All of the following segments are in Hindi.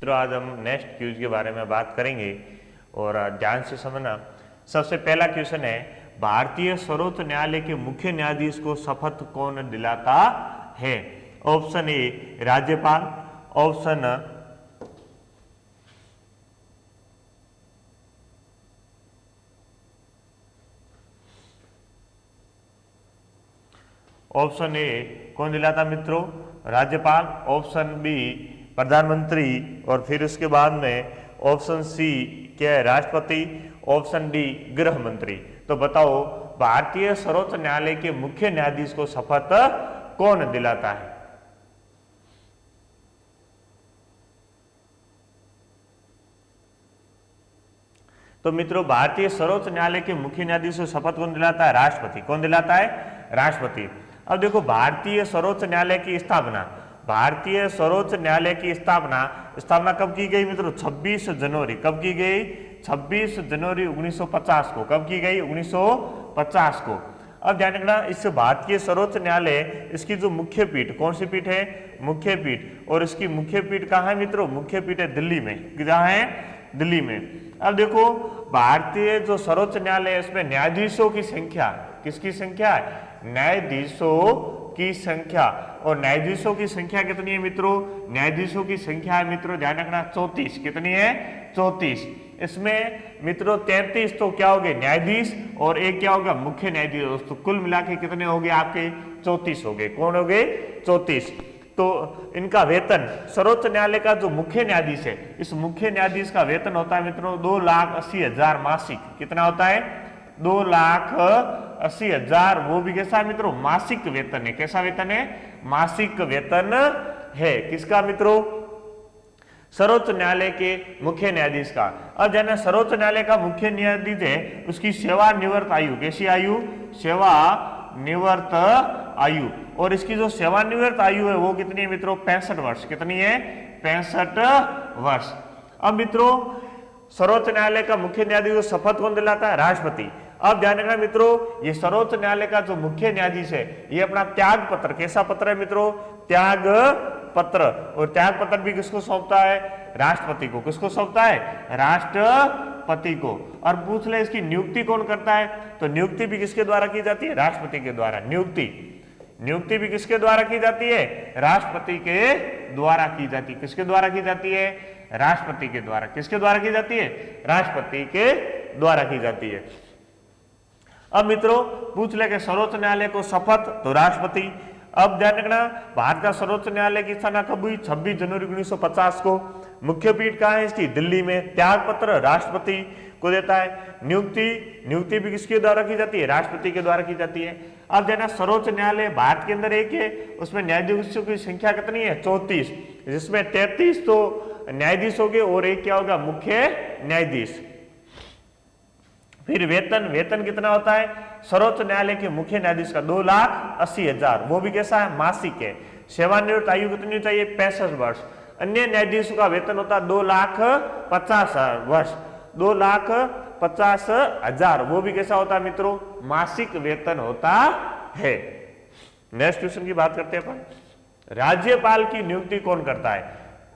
मित्रों आज हम नेक्स्ट क्यूज के बारे में बात करेंगे और ध्यान से समझना। सबसे पहला क्वेश्चन है, भारतीय सर्वोच्च न्यायालय के मुख्य न्यायाधीश को शपथ कौन दिलाता है? ऑप्शन ए राज्यपाल, ऑप्शन ए कौन दिलाता मित्रों? राज्यपाल, ऑप्शन बी प्रधानमंत्री और फिर उसके बाद में ऑप्शन सी क्या है राष्ट्रपति, ऑप्शन डी गृह मंत्री। तो बताओ भारतीय सर्वोच्च न्यायालय के मुख्य न्यायाधीश को शपथ कौन दिलाता है? तो मित्रों भारतीय सर्वोच्च न्यायालय के मुख्य न्यायाधीश को शपथ कौन दिलाता है? राष्ट्रपति। कौन दिलाता है? राष्ट्रपति। अब देखो भारतीय सर्वोच्च न्यायालय की स्थापना, भारतीय सर्वोच्च न्यायालय की स्थापना कब की गई मित्रों? 26 जनवरी। कब की गई? 26 जनवरी 1950 को। कब की गई? 1950 को। अब ध्यान रखना, इस भारतीय सर्वोच्च न्यायालय इसकी जो मुख्य पीठ, कौन सी पीठ है? मुख्य पीठ। और इसकी मुख्य पीठ कहाँ है मित्रों? मुख्य पीठ है दिल्ली में। कहाँ है? दिल्ली में। अब देखो भारतीय जो सर्वोच्च न्यायालय है इसमें न्यायाधीशों की संख्या, किसकी संख्या है? न्यायाधीशों की संख्या। और न्यायाधीशों की संख्या कितनी है मित्रों? न्यायाधीशों की संख्या है मित्रों ध्यान रखना 34। कितनी है? 34। इसमें मित्रों 33 तो क्या हो गए? न्यायाधीश, और एक क्या होगा? मुख्य न्यायाधीश। दोस्तों कुल मिला के कितने हो गए आपके? 34 हो गए। कौन हो गए? 34। तो इनका वेतन, सर्वोच्च न्यायालय का जो मुख्य न्यायाधीश है, इस मुख्य न्यायाधीश का वेतन होता है मित्रों 2,80,000 मासिक। कितना होता है? 2,80,000। वो भी कैसा मित्रों? मासिक वेतन है। कैसा वेतन है? मासिक वेतन है। किसका मित्रों? सर्वोच्च न्यायालय के मुख्य न्यायाधीश का। अब जाना सर्वोच्च न्यायालय का मुख्य न्यायाधीश है, उसकी सेवानिवृत्त आयु, कैसी आयु? सेवानिवृत्त आयु। और इसकी जो सेवानिवृत्त आयु है वो कितनी है मित्रों? 65 वर्ष। कितनी है? 65 वर्ष। अब मित्रों सर्वोच्च न्यायालय का मुख्य न्यायाधीश को शपथ कौन दिलाता है? राष्ट्रपति। अब ध्यान रखना मित्रों, ये सर्वोच्च न्यायालय का जो मुख्य न्यायाधीश है ये अपना त्याग पत्र, कैसा पत्र है मित्रों? त्याग पत्र। और त्याग पत्र भी किसको सौंपता है? राष्ट्रपति को। किसको सौंपता है? राष्ट्रपति को। और पूछ ले इसकी नियुक्ति कौन करता है? तो नियुक्ति भी किसके द्वारा की जाती है? राष्ट्रपति के द्वारा। नियुक्ति भी किसके द्वारा की जाती है? राष्ट्रपति के द्वारा की जाती है। किसके द्वारा की जाती है? राष्ट्रपति के द्वारा। किसके द्वारा की जाती है? राष्ट्रपति के द्वारा की जाती है। अब मित्रों पूछ ले कि सर्वोच्च न्यायालय को शपथ, तो राष्ट्रपति। अब ध्यान रखना, भारत का सर्वोच्च न्यायालय की स्थापना कब हुई? 26 जनवरी 1950 को। मुख्य पीठ कहाँ है इसकी? दिल्ली में। त्याग पत्र राष्ट्रपति को देता है। नियुक्ति भी किसके द्वारा की जाती है? राष्ट्रपति के द्वारा की जाती है। अब जना सर्वोच्च न्यायालय भारत के अंदर एक है, उसमें न्यायाधीशों की संख्या कितनी है? 34, जिसमें 33 तो न्यायाधीश हो गए और एक क्या होगा? मुख्य न्यायाधीश। फिर वेतन कितना होता है सर्वोच्च न्यायालय के मुख्य न्यायाधीश का? 2,80,000। वो भी कैसा है? मासिक है। सेवानिवृत्त आयु कितनी चाहिए? 65 वर्ष। अन्य न्यायाधीशों का वेतन होता है 2,50,000 वर्ष, 2,50,000। वो भी कैसा होता है मित्रों? मासिक वेतन होता है। नेक्स्ट क्वेश्चन की बात करते हैं अपन। राज्यपाल की नियुक्ति कौन करता है?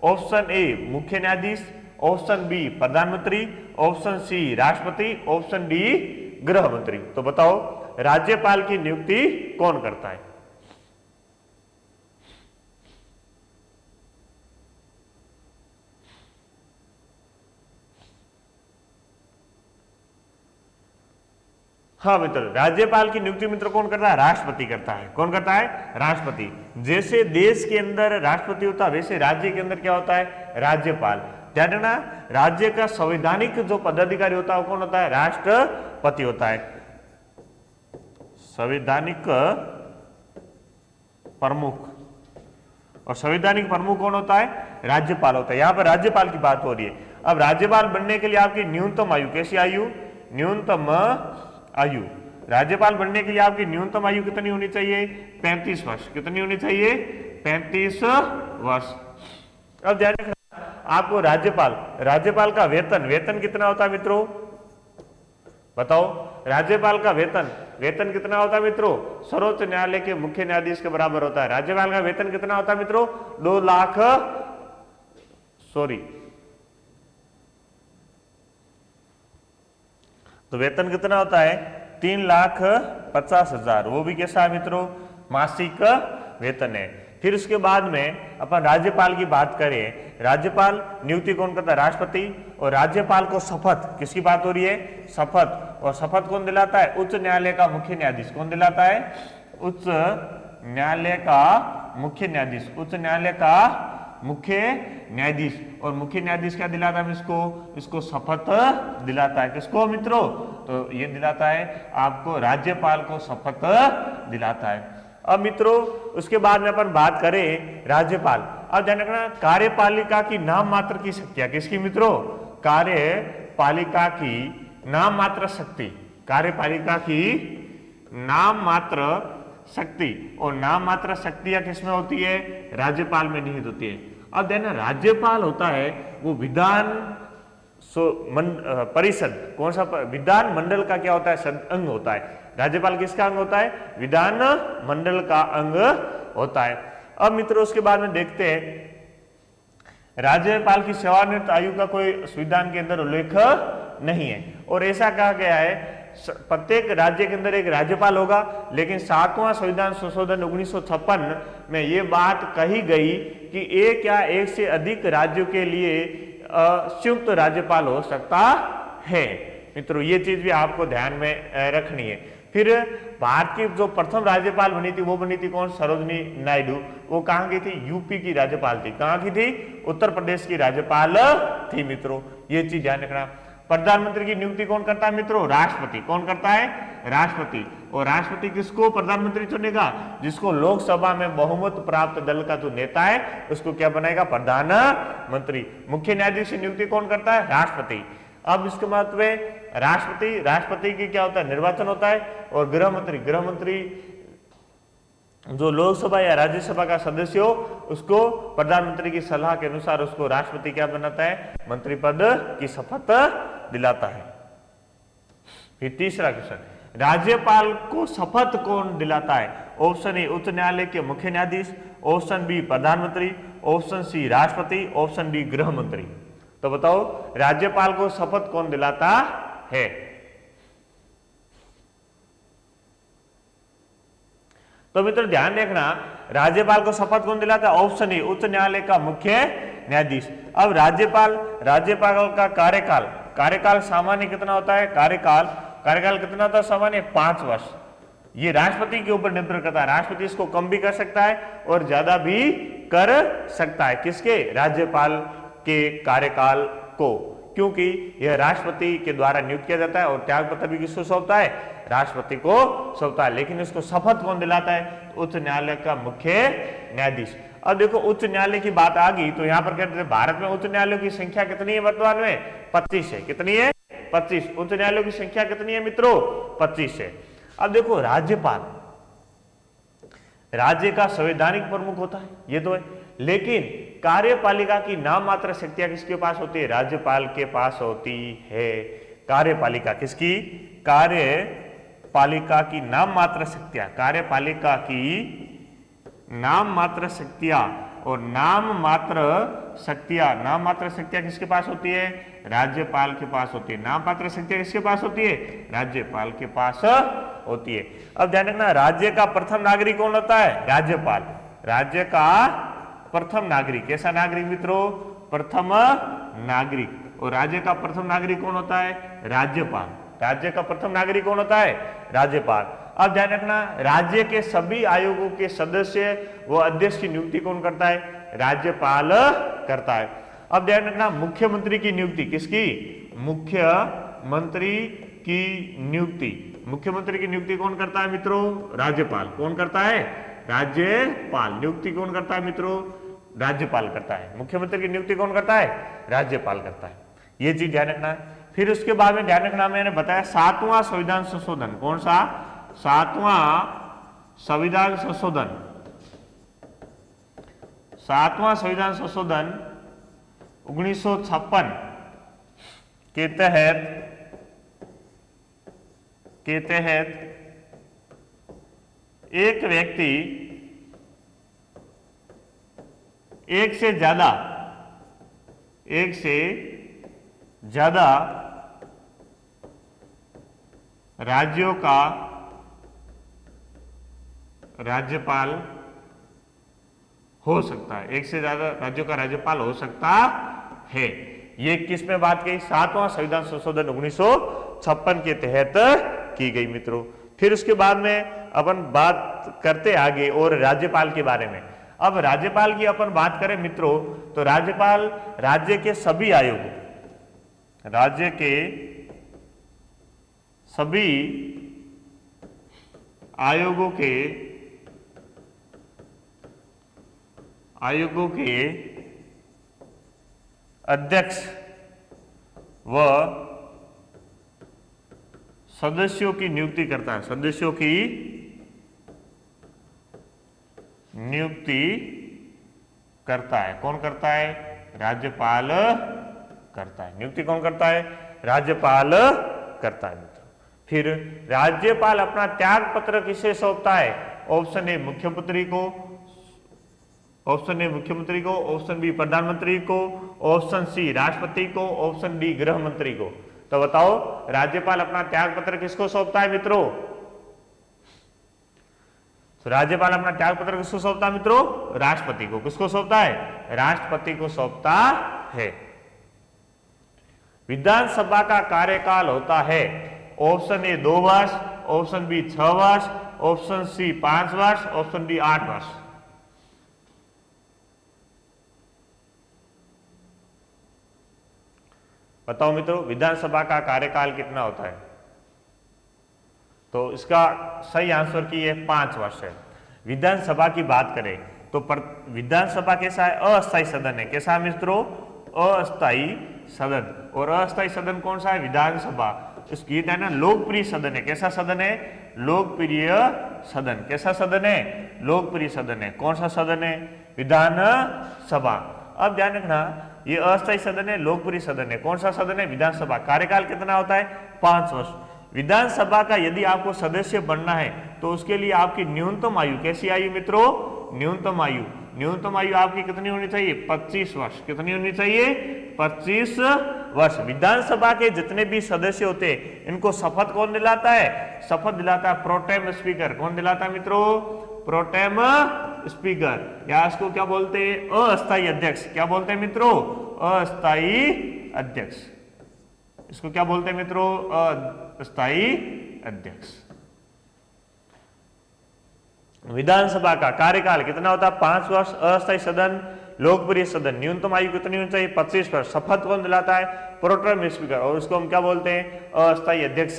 ऑप्शन ए मुख्य न्यायाधीश, ऑप्शन बी प्रधानमंत्री, ऑप्शन सी राष्ट्रपति, ऑप्शन डी गृह मंत्री। तो बताओ राज्यपाल की नियुक्ति कौन करता है? हाँ मित्र, राज्यपाल की नियुक्ति मित्र कौन करता है? राष्ट्रपति करता है। कौन करता है? राष्ट्रपति। जैसे देश के अंदर राष्ट्रपति होता है वैसे राज्य के अंदर क्या होता है? राज्यपाल। ध्यान रखना, राज्य का संवैधानिक जो पदाधिकारी होता है वो कौन होता है? राष्ट्रपति होता है। संवैधानिक प्रमुख, और संवैधानिक प्रमुख कौन होता है? राज्यपाल होता है। यहां पर राज्यपाल की बात हो रही है। अब राज्यपाल बनने के लिए आपकी न्यूनतम आयु, कैसी आयु? न्यूनतम आयु। राज्यपाल बनने के लिए आपकी न्यूनतम आयु कितनी होनी चाहिए? 35 वर्ष। कितनी होनी चाहिए? 35 वर्ष। अब ध्यान रखना, आपको राज्यपाल का वेतन कितना होता है मित्रों? बताओ राज्यपाल का वेतन कितना होता है मित्रों? सर्वोच्च न्यायालय के मुख्य न्यायाधीश के बराबर होता है। राज्यपाल का वेतन कितना होता है मित्रों? सॉरी, तो वेतन कितना होता है 3,50,000, वो भी कैसा है मित्रों, मासिक वेतन है। फिर उसके बाद में अपन राज्यपाल की बात करें, राज्यपाल नियुक्ति कौन करता है, राष्ट्रपति। और राज्यपाल को शपथ, किसकी बात हो रही है, शपथ, और शपथ कौन दिलाता है, उच्च न्यायालय का मुख्य न्यायाधीश। कौन दिलाता है, उच्च न्यायालय का मुख्य न्यायाधीश, उच्च न्यायालय का मुख्य न्यायाधीश। और मुख्य न्यायाधीश क्या दिलाता है इसको शपथ दिलाता है, किसको मित्रों, तो ये दिलाता है आपको, राज्यपाल को शपथ दिलाता है। अब मित्रों उसके बाद में अपन बात करें राज्यपाल। अब ध्यान रखना, कार्यपालिका की नाम मात्र की शक्तियां, किसकी मित्रों, कार्यपालिका की नाम मात्र शक्ति, कार्यपालिका की नाम मात्र शक्ति, और नाम मात्र शक्तियां किसमें होती है, राज्यपाल में निहित होती है। अब देखना, राज्यपाल होता है वो विधान परिषद, कौन सा, विधान मंडल का क्या होता है, अंग होता है। राज्यपाल किसका अंग होता है, विधान मंडल का अंग होता है। अब मित्रों उसके बाद में देखते हैं राज्यपाल की सेवानिवृत्त आयु का कोई संविधान के अंदर उल्लेख नहीं है, और ऐसा कहा गया है प्रत्येक राज्य के अंदर एक राज्यपाल होगा। लेकिन 7वां संविधान संशोधन 1956 में ये बात कही गई कि एक या एक से अधिक राज्यों के लिए संयुक्त राज्यपाल हो सकता है। मित्रों ये चीज भी आपको ध्यान में रखनी है। फिर भारत की जो प्रथम राज्यपाल बनी थी वो बनी थी कौन, सरोजनी नायडू। वो कहाँ की थी, यूपी की राज्यपाल थी। कहाँ की थी, उत्तर प्रदेश की राज्यपाल थी। मित्रों ये चीज ध्यान रखना। प्रधानमंत्री की नियुक्ति कौन करता है मित्रों, राष्ट्रपति। कौन करता है, राष्ट्रपति। और राष्ट्रपति किसको प्रधानमंत्री चुनेगा, जिसको लोकसभा में बहुमत प्राप्त दल का जो नेता है उसको क्या बनाएगा, प्रधानमंत्री। मुख्य न्यायाधीश की नियुक्ति कौन करता है, राष्ट्रपति। अब इसके महत्व राष्ट्रपति की क्या होता है, निर्वाचन होता है। और गृह मंत्री जो लोकसभा या राज्यसभा का सदस्य हो उसको प्रधानमंत्री की सलाह के अनुसार उसको राष्ट्रपति क्या बनाता है, मंत्री पद की शपथ दिलाता है। फिर तीसरा क्वेश्चन, राज्यपाल को शपथ कौन दिलाता है। ऑप्शन ए उच्च न्यायालय के मुख्य न्यायाधीश, ऑप्शन बी प्रधानमंत्री, ऑप्शन सी राष्ट्रपति, ऑप्शन डी गृह मंत्री। तो बताओ राज्यपाल को शपथ कौन दिलाता है। तो मित्र ध्यान देखना, राज्यपाल को शपथ कौन दिलाता है, ऑप्शन ए उच्च न्यायालय का मुख्य न्यायाधीश। अब राज्यपाल का कार्यकाल सामान्य कितना होता है, कार्यकाल कितना होता है सामान्य, 5 वर्ष। ये राष्ट्रपति के ऊपर निर्भर करता है, राष्ट्रपति इसको कम भी कर सकता है और ज्यादा भी कर सकता है। किसके, राज्यपाल के कार्यकाल को, क्योंकि यह राष्ट्रपति के द्वारा नियुक्त किया जाता है और त्यागपत्र भी किसको सौंपता है, राष्ट्रपति को सौंपता है। लेकिन इसको शपथ कौन दिलाता है, उच्च न्यायालय का मुख्य न्यायाधीश। अब देखो उच्च न्यायालय की बात आ गई तो यहां पर कहते हैं भारत में उच्च न्यायालयों की संख्या कितनी है वर्तमान में, 25 है। कितनी है, 25। उच्च न्यायालयों की संख्या कितनी है मित्रों, 25 है। अब देखो राज्यपाल राज्य का संवैधानिक प्रमुख होता है, ये तो है। लेकिन कार्यपालिका की नाम मात्र शक्तियां किसके पास होती है, राज्यपाल के पास होती है। कार्यपालिका किसकी, कार्यपालिका की नाम मात्र शक्तियां, कार्यपालिका की नाम मात्र शक्तियां, और नाम मात्र शक्तियां किसके पास होती है, राज्यपाल के पास होती है। नाम मात्र शक्तियां किसके पास होती है, राज्यपाल के पास होती है। अब ध्यान रखना, राज्य का प्रथम नागरिक कौन होता है, राज्यपाल। राज्य का प्रथम नागरिक, कैसा नागरिक मित्रों, प्रथम नागरिक। और राज्य का प्रथम नागरिक कौन होता है, राज्यपाल। राज्य का प्रथम नागरिक कौन होता है, राज्यपाल। अब ध्यान रखना, राज्य के सभी आयोगों के सदस्य व अध्यक्ष की नियुक्ति कौन करता है, राज्यपाल करता है। अब ध्यान रखना, मुख्यमंत्री की नियुक्ति किसकी, मुख्यमंत्री की नियुक्ति कौन करता है मित्रों, राज्यपाल। कौन करता है, राज्यपाल। नियुक्ति कौन करता है मित्रों, राज्यपाल करता है। मुख्यमंत्री की नियुक्ति कौन करता है, राज्यपाल करता है। ये चीज ध्यान रखना है। फिर उसके बाद में ध्यान रखना, मैंने बताया 7वां संविधान संशोधन, कौन सा, 7वां संविधान संशोधन। 7वां संविधान संशोधन 1956 के तहत एक व्यक्ति एक से ज्यादा एक से ज्यादा राज्यों का राज्यपाल हो सकता है, एक से ज्यादा राज्यों का राज्यपाल हो सकता है। ये किस में बात की? 7वां संविधान संशोधन 1956 के तहत की गई मित्रों। फिर उसके बाद में अपन बात करते आगे और राज्यपाल के बारे में। अब राज्यपाल की अपन बात करें मित्रों, तो राज्यपाल राज्य के सभी आयोगों, राज्य के सभी आयोगों के अध्यक्ष व सदस्यों की नियुक्ति करता है, सदस्यों की नियुक्ति करता है। कौन करता है? राज्यपाल करता है। नियुक्ति कौन करता है? राज्यपाल करता है मित्रों। फिर राज्यपाल अपना त्याग पत्र किसे सौंपता है? ऑप्शन ए मुख्यमंत्री को, ऑप्शन ए मुख्यमंत्री को, ऑप्शन बी प्रधानमंत्री को, ऑप्शन सी राष्ट्रपति को, ऑप्शन डी गृह मंत्री को। तो बताओ राज्यपाल अपना त्याग पत्र किसको सौंपता है मित्रों? तो राज्यपाल अपना त्याग पत्र किसको सौंपता है मित्रों? राष्ट्रपति को। किसको सौंपता है? राष्ट्रपति को सौंपता है। विधानसभा का कार्यकाल होता है ऑप्शन ए 2 वर्ष, ऑप्शन बी 6 वर्ष, ऑप्शन सी 5 वर्ष, ऑप्शन डी 8 वर्ष। बताओ मित्रों विधानसभा का कार्यकाल कितना होता है? तो इसका सही आंसर की है 5 वर्ष है। विधानसभा की बात करें तो विधानसभा कैसा है? अस्थायी सदन है। कैसा मित्रों? अस्थायी सदन। और अस्थायी सदन कौन सा है? विधानसभा। इसकी है ना लोकप्रिय सदन है। कैसा सदन है? लोकप्रिय सदन। कैसा सदन है? लोकप्रिय सदन है। कौन सा सदन है? विधानसभा। अब ध्यान रखना ये अस्थायी सदन है, लोकप्रिय सदन है। कौन सा सदन है? विधानसभा। कार्यकाल कितना होता है? 5 वर्ष। विधानसभा का यदि आपको सदस्य बनना है तो उसके लिए आपकी न्यूनतम आयु, कैसी आयु मित्रों? न्यूनतम आयु, न्यूनतम आयु आपकी कितनी होनी चाहिए? 25 वर्ष। कितनी होनी चाहिए? 25 वर्ष। विधानसभा के जितने भी सदस्य होते हैं इनको शपथ कौन दिलाता है? शपथ दिलाता है प्रोटेम स्पीकर। कौन दिलाता है मित्रों? प्रोटेम स्पीकर, या इसको क्या बोलते हैं? अस्थायी अध्यक्ष। क्या बोलते हैं मित्रों? अस्थायी अध्यक्ष। इसको क्या बोलते हैं मित्रों? अस्थायी अध्यक्ष। विधानसभा का कार्यकाल कितना होता है? 5 वर्ष। अस्थायी सदन, लोकप्रिय सदन, न्यूनतम आयु कितनी होनी चाहिए? 25 वर्ष। शपथ कौन दिलाता है? Pro tem speaker. और उसको हम क्या बोलते हैं? अस्थायी अध्यक्ष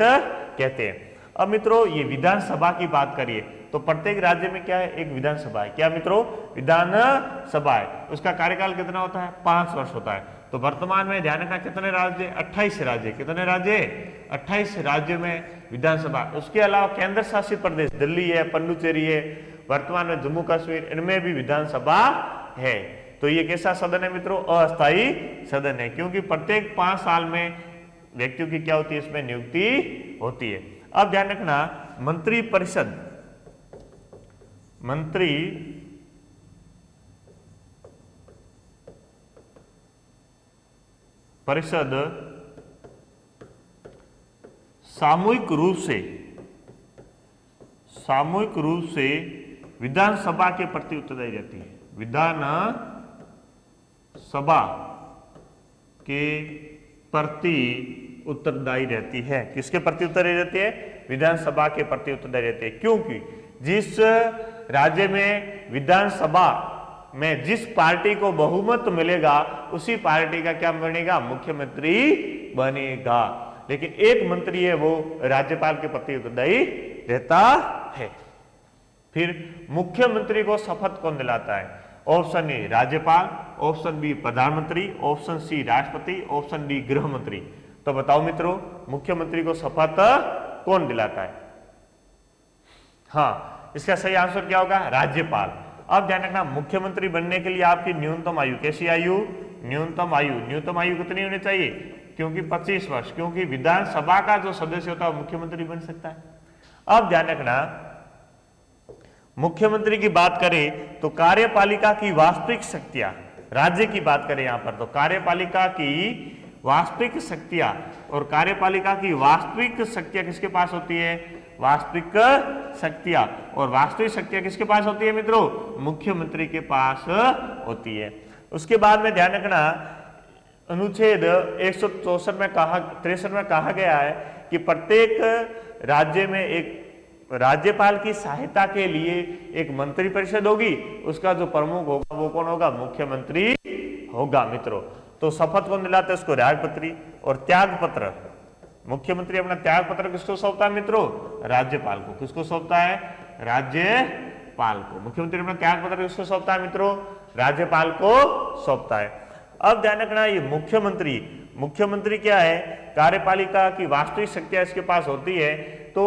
कहते हैं। अब मित्रों ये विधानसभा की बात करिए तो प्रत्येक राज्य में क्या है? एक विधानसभा है। क्या मित्रों? विधानसभा है। उसका कार्यकाल कितना होता है? 5 वर्ष होता है। तो वर्तमान में ध्यान रखना कितने राज्य? 28 राज्य। कितने राज्य? 28 राज्यों में विधानसभा। उसके अलावा केंद्र शासित प्रदेश दिल्ली है, पुडुचेरी है, वर्तमान में जम्मू कश्मीर, इनमें भी विधानसभा है। तो ये कैसा सदन है मित्रों? अस्थायी सदन है, क्योंकि प्रत्येक 5 साल में व्यक्तियों की क्या होती है? इसमें नियुक्ति होती है। अब ध्यान रखना मंत्री परिषद, मंत्री परिषद सामूहिक रूप से विधानसभा के प्रति उत्तरदायी रहती है। विधानसभा के प्रति उत्तरदायी रहती है। किसके प्रति उत्तरदायी रहती है? विधानसभा के प्रति उत्तरदायी रहती है, क्योंकि जिस राज्य में विधानसभा में जिस पार्टी को बहुमत मिलेगा उसी पार्टी का क्या बनेगा? मुख्यमंत्री बनेगा। लेकिन एक मंत्री है वो राज्यपाल के प्रति उत्तरदायी रहता है। फिर मुख्यमंत्री को शपथ कौन दिलाता है? ऑप्शन ए राज्यपाल, ऑप्शन बी प्रधानमंत्री, ऑप्शन सी राष्ट्रपति, ऑप्शन डी गृह मंत्री। तो बताओ मित्रों मुख्यमंत्री को शपथ कौन दिलाता है? हाँ, इसका सही आंसर क्या होगा? राज्यपाल। अब ध्यान रखना मुख्यमंत्री बनने के लिए आपकी न्यूनतम आयु, कैसी आयु? न्यूनतम आयु कितनी होनी चाहिए? क्योंकि 25 वर्ष, क्योंकि विधानसभा का जो सदस्य होता है वो मुख्यमंत्री बन सकता है। अब ध्यान रखना मुख्यमंत्री की बात करें तो कार्यपालिका की वास्तविक शक्तियां राज्य की बात करें यहां पर तो कार्यपालिका की वास्तविक शक्तियां और कार्यपालिका की वास्तविक शक्तियां किसके पास होती है? वास्तविक शक्तियां और वास्तविक शक्तियां किसके पास होती है मित्रों? मुख्यमंत्री के पास होती है। उसके बाद में ध्यान रखना अनुच्छेद 164 में 63 में कहा गया है कि प्रत्येक राज्य में एक राज्यपाल की सहायता के लिए एक मंत्री परिषद होगी, उसका जो प्रमुख होगा वो कौन होगा? मुख्यमंत्री होगा मित्रों। तो शपथ कौन दिलाता है? उसको राजपत्री। और त्याग पत्र, मुख्यमंत्री अपना त्याग पत्र किसको सौंपता है मित्रों? राज्यपाल को। किसको सौंपता है? राज्यपाल को। मुख्यमंत्री अपना त्याग पत्र किसको सौंपता है मित्रों? राज्यपाल को सौंपता है। अब ध्यान रखना ये मुख्यमंत्री क्या है? कार्यपालिका की वास्तविक शक्तियां इसके पास होती है, तो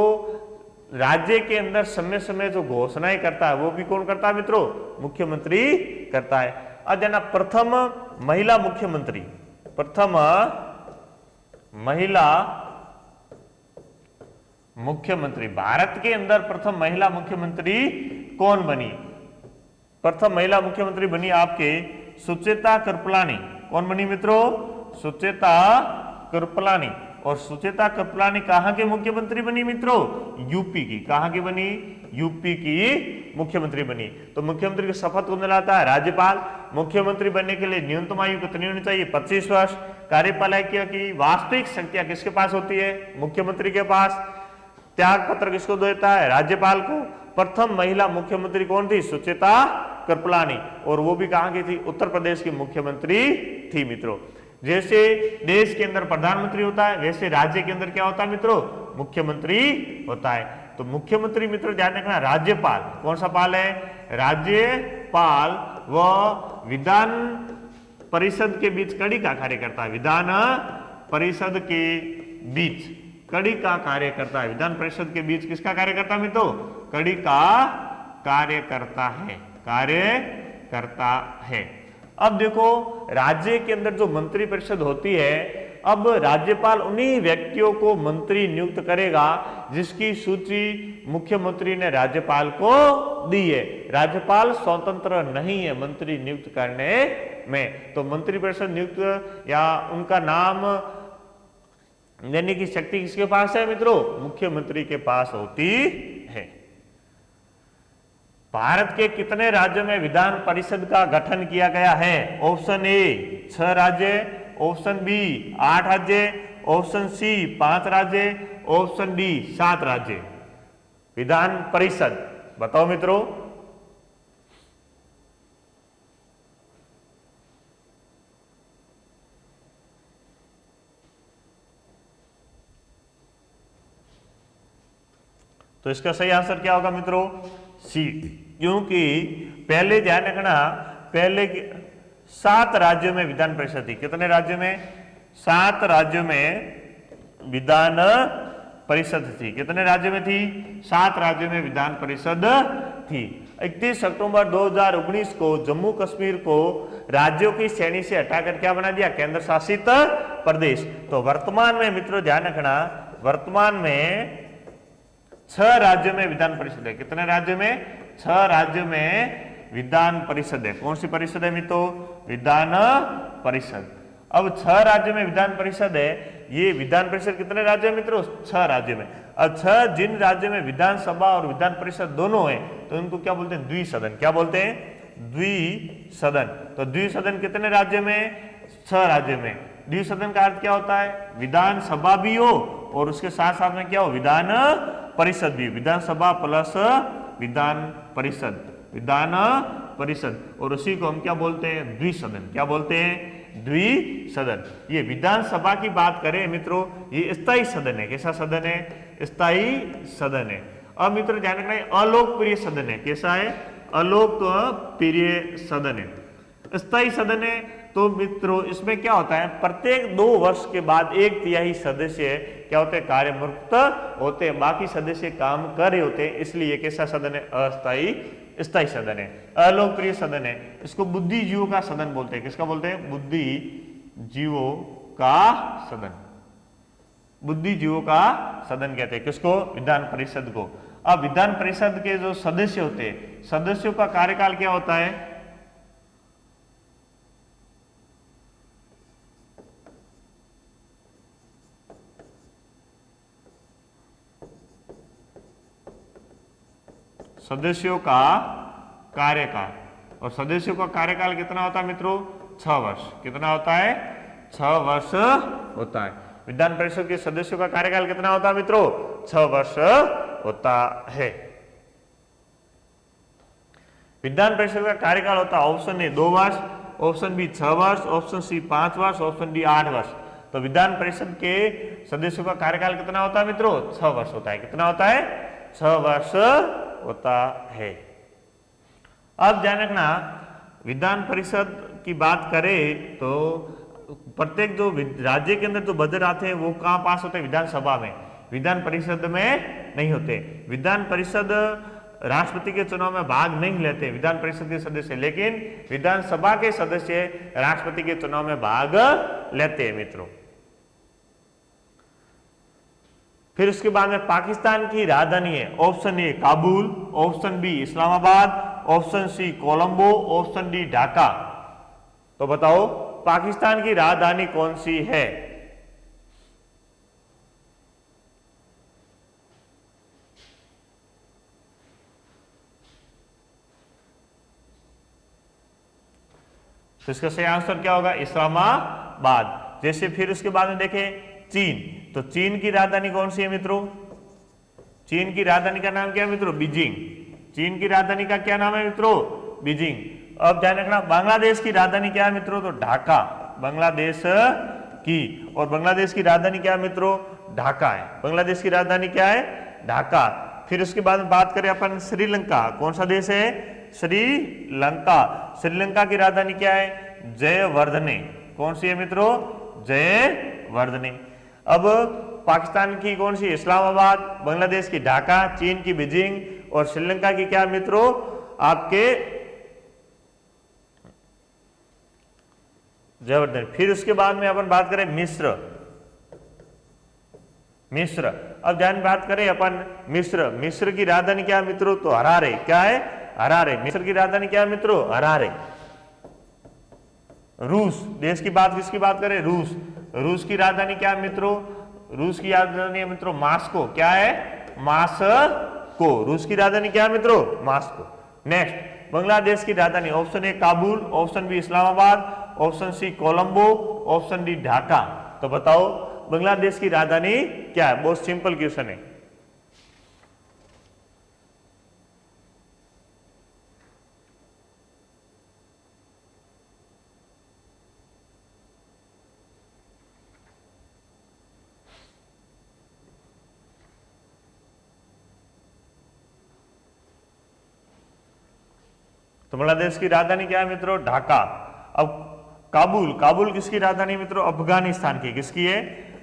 राज्य के अंदर समय समय जो घोषणाएं करता है वो भी कौन करता है मित्रों? मुख्यमंत्री करता है। अब जाना प्रथम महिला मुख्यमंत्री, प्रथम महिला मुख्यमंत्री, भारत के अंदर प्रथम महिला मुख्यमंत्री कौन बनी? प्रथम महिला मुख्यमंत्री बनी आपके सुचेता कृपलानी। कौन बनी मित्रों? सुचेता कृपलानी। और सुचेता कृपलानी कहां के मुख्यमंत्री बनी मित्रों? यूपी की। कहां की बनी? यूपी की मुख्यमंत्री बनी। तो मुख्यमंत्री की शपथ कौन दिलाता है? राज्यपाल। मुख्यमंत्री बनने के लिए न्यूनतम आयु कितनी होनी चाहिए? 25 वर्ष। कार्यपालिका की वास्तविक शक्तियां किसके पास होती है? मुख्यमंत्री के पास। त्याग पत्र किसको देता है? राज्यपाल को। प्रथम महिला मुख्यमंत्री कौन थी? सुचेता कृपलानी। और वो भी कहां की थी? उत्तर प्रदेश की मुख्यमंत्री थी मित्रों। जैसे देश के अंदर प्रधानमंत्री होता है वैसे राज्य के अंदर क्या होता है मित्रों? मुख्यमंत्री होता है। तो मुख्यमंत्री मित्रों ध्यान रखना, राज्यपाल कौन सा पाल है? राज्यपाल व विधान परिषद के बीच कड़ी का कार्य करता है। विधान परिषद के बीच कड़ी का कार्य करता है। विधान परिषद के बीच किसका कार्य करता है मित्रों? कड़ी का कार्य करता है, कार्य करता है। अब देखो राज्य के अंदर जो मंत्री परिषद होती है, अब राज्यपाल उन्हीं व्यक्तियों को मंत्री नियुक्त करेगा जिसकी सूची मुख्यमंत्री ने राज्यपाल को दी है। राज्यपाल स्वतंत्र नहीं है मंत्री नियुक्त करने में। तो मंत्री परिषद नियुक्त या उनका नाम देने की शक्ति किसके पास है मित्रों? मुख्यमंत्री के पास होती है। भारत के कितने राज्यों में विधान परिषद का गठन किया गया है? ऑप्शन ए 6 राज्य, ऑप्शन बी 8 राज्य, ऑप्शन सी 5 राज्य, ऑप्शन डी 7 राज्य। विधान परिषद बताओ मित्रों। तो इसका सही आंसर क्या होगा मित्रों? सी। क्योंकि पहले ध्यान रखना, पहले 7 राज्यों में विधान परिषद थी। कितने राज्यों में? 7 राज्यों में विधान परिषद थी। कितने राज्यों में थी? 7 राज्यों में विधान परिषद थी। 31 अक्टूबर 2019 को जम्मू कश्मीर को राज्यों की श्रेणी से हटाकर क्या बना दिया? केंद्र शासित प्रदेश। तो वर्तमान में मित्रों ध्यान रखना, वर्तमान में 6 राज्यों में विधान परिषद है। कितने राज्यों में? 6 राज्यों में विधान परिषद है। कौन सी परिषद है मित्रों? विधान परिषद। अब 6 राज्यों में विधान परिषद है। ये विधान परिषद कितने राज्यों में मित्रों? 6 राज्यों में। अब 6 जिन राज्यों में विधानसभा और विधान परिषद दोनों है तो इनको क्या बोलते हैं? द्विसदन। क्या बोलते हैं? द्विसदन। तो द्विसदन कितने राज्यों में? 6 राज्यों में। द्विसदन का अर्थ क्या होता है? विधानसभा भी हो और उसके साथ साथ में क्या हो? विधान परिषद भी। विधानसभा प्लस विधान परिषद, विधान परिषद। और उसी को हम क्या बोलते हैं? द्विसदन। क्या बोलते हैं? द्विसदन। ये विधानसभा की बात करें मित्रों, ये स्थायी सदन है। कैसा सदन है? स्थायी सदन है। अब मित्रों ध्यान रखना, अलोकप्रिय सदन है। कैसा है? अलोकप्रिय सदन है। स्थायी सदन है तो मित्रों इसमें क्या होता है? प्रत्येक 2 वर्ष के बाद 1/3 सदस्य क्या होते हैं? कार्य मुक्त होते हैं, बाकी सदस्य काम कर रहे होते हैं। इसलिए कैसा सदन है? अस्थायी स्थायी सदन है, अलोकप्रिय सदन है। इसको बुद्धिजीवों का सदन बोलते हैं। किसका बोलते हैं? बुद्धिजीवों का सदन। बुद्धिजीवों का सदन कहते हैं किसको? विधान परिषद को। अब विधान परिषद के जो सदस्य होते हैं, सदस्यों का कार्यकाल क्या होता है? सदस्यों का कार्यकाल, और सदस्यों का कार्यकाल कितना होता है मित्रों? 6 वर्ष। कितना होता है? 6 वर्ष होता है। विधान परिषद के सदस्यों का कार्यकाल कितना होता है मित्रों? 6 वर्ष होता है। विधान परिषद का कार्यकाल होता है ऑप्शन ए 2 वर्ष, ऑप्शन बी 6 वर्ष, ऑप्शन सी 5 वर्ष, ऑप्शन डी 8 वर्ष। तो विधान परिषद के सदस्यों का कार्यकाल कितना होता है मित्रों? 6 वर्ष होता है। कितना होता है? 6 वर्ष होता है। अब ध्यान रखना, विधान परिषद की बात करें तो प्रत्येक जो राज्य के अंदर जो बजट आते हैं वो कहाँ पास होते हैं? विधानसभा में, विधान परिषद में नहीं होते। विधान परिषद राष्ट्रपति के चुनाव में भाग नहीं लेते विधान परिषद के सदस्य, लेकिन विधानसभा के सदस्य राष्ट्रपति के चुनाव में भाग लेते हैं मित्रों। फिर उसके बाद में पाकिस्तान की राजधानी है option A Kabul, option B Islamabad, option C Colombo, option D Dhaka. तो बताओ पाकिस्तान की राजधानी कौन सी है? तो इसका सही आंसर क्या होगा? इस्लामाबाद। जैसे फिर उसके बाद में देखें चीन, तो चीन की राजधानी कौन सी है मित्रों? चीन की राजधानी का नाम क्या है मित्रों? बीजिंग। चीन की राजधानी का क्या नाम है मित्रों? बीजिंग। अब ध्यान रखना, बांग्लादेश की राजधानी क्या है मित्रों? तो ढाका, बांग्लादेश की। और बांग्लादेश की राजधानी क्या है मित्रों? ढाका है। बांग्लादेश की राजधानी क्या है? ढाका। फिर उसके बाद में बात करें अपन श्रीलंका, कौन सा देश है? श्रीलंका। श्रीलंका की राजधानी क्या है? जयवर्धने। कौन सी है मित्रों? जयवर्धने। अब पाकिस्तान की कौन सी? इस्लामाबाद, बांग्लादेश की ढाका, चीन की बीजिंग और श्रीलंका की क्या मित्रों? आपके जयवर्धन। फिर उसके बाद में अपन बात करें मिस्र। मिस्र, अब ध्यान बात करें अपन मिस्र। मिस्र की राजधानी क्या है मित्रों? तो हरारे। क्या है? हरारे। मिस्र की राजधानी क्या है मित्रों? हरारे। रूस देश की बात, किसकी बात करें? रूस। रूस की राजधानी क्या है मित्रों? रूस की राजधानी है मित्रों मास्को। क्या है? मास्को। रूस की राजधानी क्या है मित्रों? मास्को। नेक्स्ट, बांग्लादेश की राजधानी option A Kabul, option B Islamabad, option C Colombo, option D Dhaka. तो बताओ बांग्लादेश की राजधानी क्या है? बहुत सिंपल क्वेश्चन है। तो बांग्लादेश की राजधानी क्या है मित्रों? ढाका। अब काबुल, काबुल किसकी राजधानी मित्रों? अफगानिस्तान की। किसकी है?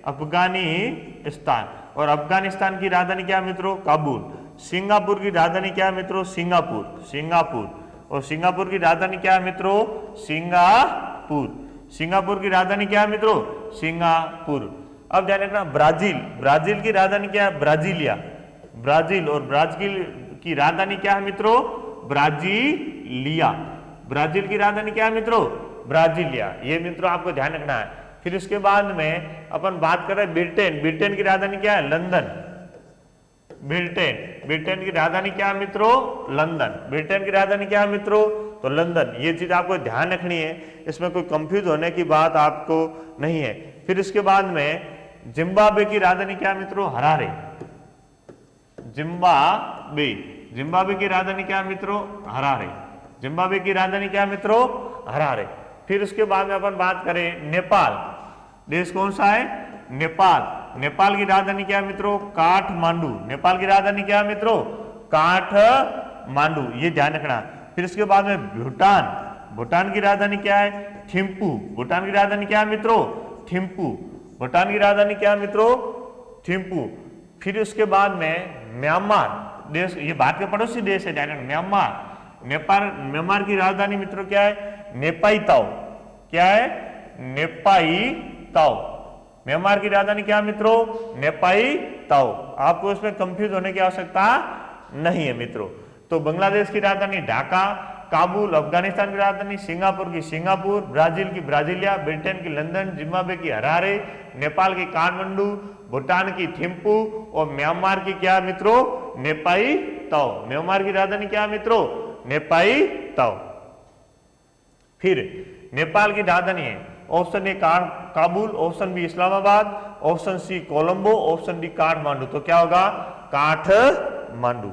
अफगानिस्तान। और अफगानिस्तान की राजधानी क्या है मित्रों? काबुल। सिंगापुर की राजधानी क्या है मित्रों? सिंगापुर। सिंगापुर। और सिंगापुर की राजधानी क्या है मित्रों? सिंगापुर। सिंगापुर की राजधानी क्या है मित्रों? सिंगापुर। अब ध्यान रखना, ब्राजील, ब्राजील की राजधानी क्या है? ब्राजीलिया। ब्राजील। और ब्राजील की राजधानी क्या है मित्रों? ब्राजीलिया। ब्राजील की राजधानी क्या है मित्रों? ब्राजीलिया। ये मित्रों आपको ध्यान रखना है। फिर उसके बाद में अपन बात कर रहे हैं ब्रिटेन। ब्रिटेन की राजधानी क्या है? लंदन। ब्रिटेन। ब्रिटेन की राजधानी क्या है मित्रों? लंदन। ब्रिटेन की राजधानी क्या है मित्रों? तो लंदन। ये चीज आपको ध्यान रखनी है, इसमें कोई कंफ्यूज होने की बात आपको नहीं है। फिर इसके बाद में जिम्बाब्वे की राजधानी क्या है मित्रों? हरारे। जिम्बाब्वे। जिम्बाब्वे की राजधानी क्या है मित्रों? हरारे। जिम्बाब्वे की राजधानी क्या है मित्रों? हरारे। फिर उसके बाद में अपन बात करें नेपाल, देश कौन सा है? नेपाल। नेपाल की राजधानी क्या है मित्रों? काठमांडू। नेपाल की राजधानी क्या है मित्रों? काठमांडू। ये ध्यान रखना। फिर उसके बाद में भूटान। भूटान की राजधानी क्या है? थिम्पू। भूटान की राजधानी क्या है मित्रों? थिम्पू। भूटान की राजधानी क्या है मित्रों? थिम्पू। फिर उसके बाद में म्यांमार देश, ये भारत के पड़ोसी देश है, ध्यान रखना। म्यांमार। नेपाल। म्यांमार की राजधानी मित्रों क्या है? नेपाई ताओ। क्या है? नेपाई ताओ। म्यांमार की राजधानी क्या है मित्रों? नेपाई ताओ। आपको इसमें कंफ्यूज होने की आवश्यकता नहीं है मित्रों। तो बांग्लादेश की राजधानी ढाका, काबुल, अफगानिस्तान की राजधानी सिंगापुर की सिंगापुर, ब्राजील की ब्राजीलिया, ब्रिटेन की लंदन, जिम्बाब्वे की हरारे, नेपाल की काठमांडू, भूटान की थिम्पू और म्यांमार की क्या मित्रों? नेपाई ताओ। म्यांमार की राजधानी क्या है मित्रों? नेपाई ताओ। फिर नेपाल की राजधानी है option A Kabul, option B Islamabad, option C Colombo, option D Kathmandu. तो क्या होगा? काठमांडू।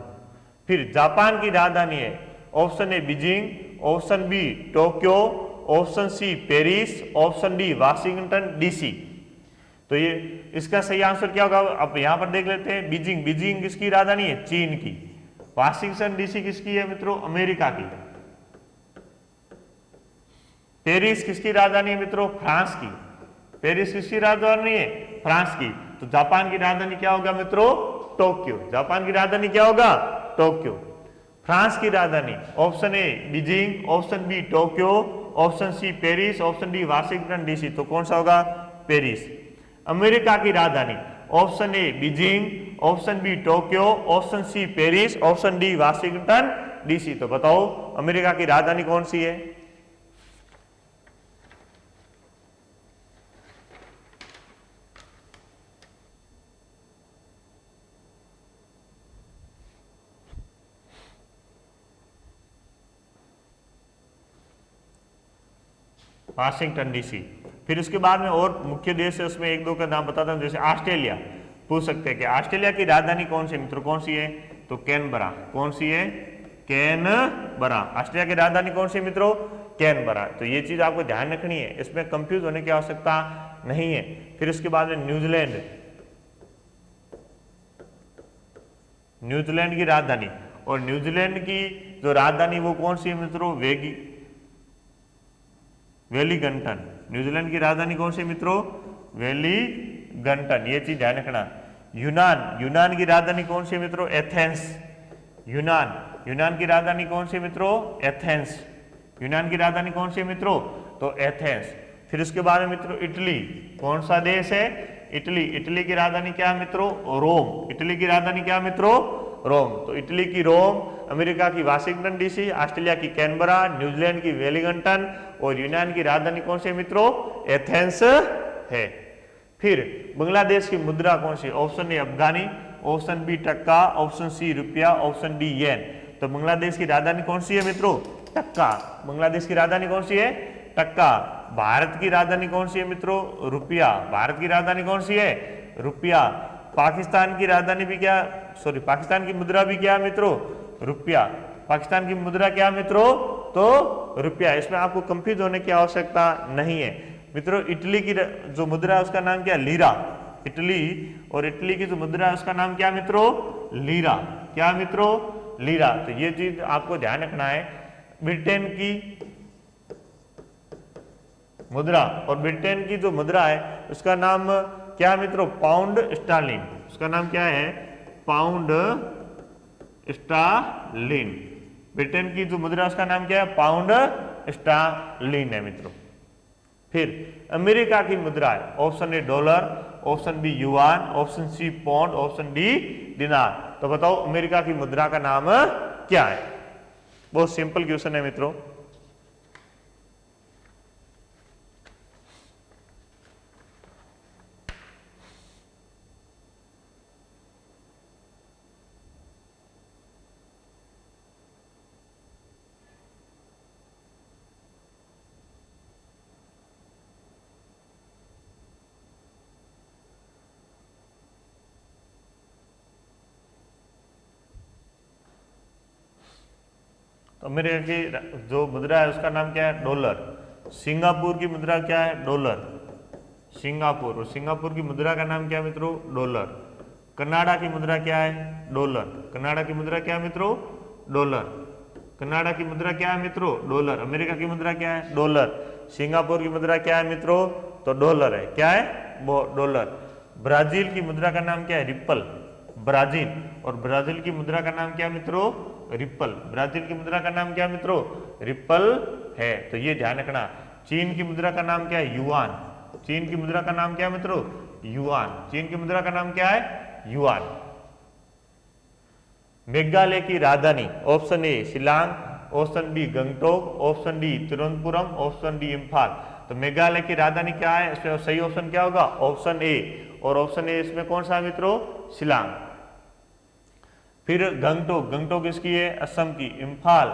फिर जापान की राजधानी है option A Beijing, option B Tokyo, option C Paris, option D Washington DC. तो ये इसका सही आंसर क्या होगा? अब यहां पर देख लेते हैं। बीजिंग, बीजिंग किसकी राजधानी है? चीन की। वाशिंगटन डीसी किसकी है मित्रों? अमेरिका की। पेरिस किसकी राजधानी है मित्रों? फ्रांस की। पेरिस किसकी राजधानी है? फ्रांस की। तो जापान की राजधानी क्या होगा मित्रों? टोक्यो। जापान की राजधानी क्या होगा? टोक्यो। फ्रांस की राजधानी option A Beijing, option B Tokyo, option C Paris, option D Washington DC. तो कौन सा होगा? पेरिस। अमेरिका की राजधानी option A Beijing, option B Tokyo, option C Paris, option D Washington DC. तो बताओ अमेरिका की राजधानी कौन सी है? Washington DC. फिर उसके बाद में और मुख्य देश है, उसमें एक दो का नाम बताता हूं। जैसे ऑस्ट्रेलिया, पूछ सकते हैं कि ऑस्ट्रेलिया की राजधानी कौन सी है मित्रों? कौन सी है? तो कैनबरा। कौन सी है? कैनबरा। ऑस्ट्रेलिया की राजधानी कौन सी है मित्रों? कैनबरा। तो ये चीज आपको ध्यान रखनी है, इसमें कंफ्यूज होने की आवश्यकता नहीं है। फिर उसके बाद में न्यूजीलैंड, न्यूजीलैंड की राजधानी, और न्यूजीलैंड की जो राजधानी वो कौन सी है मित्रों? वेलिंगटन। न्यूजीलैंड की राजधानी कौन सी मित्रों? वेलिंगटन। ये चीज ध्यान रखना। यूनान, यूनान की राजधानी कौन सी मित्रों? एथेंस। यूनान, यूनान की राजधानी कौन सी मित्रों? एथेंस। यूनान की राजधानी कौन सी मित्रों? तो एथेंस। फिर उसके बाद में मित्रों इटली, कौन सा देश है? इटली। इटली की राजधानी क्या है मित्रों? रोम। इटली की राजधानी क्या है मित्रों? रोम। तो इटली की रोम, अमेरिका की वाशिंगटन डीसी, ऑस्ट्रेलिया की कैनबरा, न्यूजीलैंड की वेलिंगटन, और यूनान की राजधानी कौन सी है मित्रों? एथेंस है। फिर बांग्लादेश की मुद्रा कौन सी? Option A afghani, option B taka, option C रुपया, ऑप्शन डी येन। तो बांग्लादेश की राजधानी कौन सी है मित्रों? टक्का। बांग्लादेश की राजधानी कौन सी है? टक्का। भारत की राजधानी कौन सी है मित्रों? रुपया। भारत की राजधानी कौन सी है? रुपया। पाकिस्तान की राजधानी भी क्या, सॉरी, पाकिस्तान की मुद्रा भी क्या है मित्रों? रुपया। पाकिस्तान की मुद्रा क्या मित्रों? तो रुपया। इसमें आपको कंफ्यूज होने की आवश्यकता नहीं है मित्रों। इटली की जो मुद्रा है उसका नाम क्या? लीरा। इटली, और इटली की जो मुद्रा है उसका नाम क्या मित्रों? लीरा। क्या मित्रों? लीरा। तो ये चीज आपको ध्यान रखना है। ब्रिटेन की मुद्रा, और ब्रिटेन की जो मुद्रा है उसका नाम क्या मित्रों? पाउंड स्टर्लिन। उसका नाम क्या है? पाउंड स्टर्लिन। ब्रिटेन की जो मुद्रा उसका नाम क्या है? पाउंड स्टर्लिन है मित्रों। फिर अमेरिका की मुद्रा है option A dollar, option B yuan, option C pound, option D dinar. तो बताओ अमेरिका की मुद्रा का नाम क्या है? बहुत सिंपल क्वेश्चन है मित्रों। तो अमेरिका की जो मुद्रा है उसका नाम क्या है? डॉलर। सिंगापुर की मुद्रा क्या है? डॉलर। सिंगापुर, और सिंगापुर की मुद्रा का नाम क्या है मित्रों? डॉलर। कनाडा की मुद्रा क्या है? डॉलर। कनाडा की मुद्रा क्या है मित्रों? डॉलर। कनाडा की मुद्रा क्या है मित्रों? डॉलर। अमेरिका की मुद्रा क्या है? डॉलर। सिंगापुर की मुद्रा क्या है मित्रों? तो डॉलर है। क्या है? वो डॉलर। ब्राजील की मुद्रा का नाम क्या है? रिप्पल। ब्राजील, और ब्राजील की मुद्रा का नाम क्या मित्रों? रिप्पल। ब्राजील की मुद्रा का नाम क्या मित्रों? रिप्पल है। तो ये ध्यान रखना। चीन की मुद्रा का नाम क्या है? युआन। चीन की मुद्रा का नाम क्या है मित्रों? युआन। चीन की मुद्रा का नाम क्या है? युआन। मेघालय की राजधानी option A Shillong, option B Gangtok, option D Thiruvananthapuram, option D Imphal. तो मेघालय की राजधानी क्या है? इसमें सही ऑप्शन क्या होगा? Option A. और ऑप्शन ए इसमें कौन सा है मित्रों? शिलांग। फिर गंगटोक, गंगटोक किसकी है? असम की। इम्फाल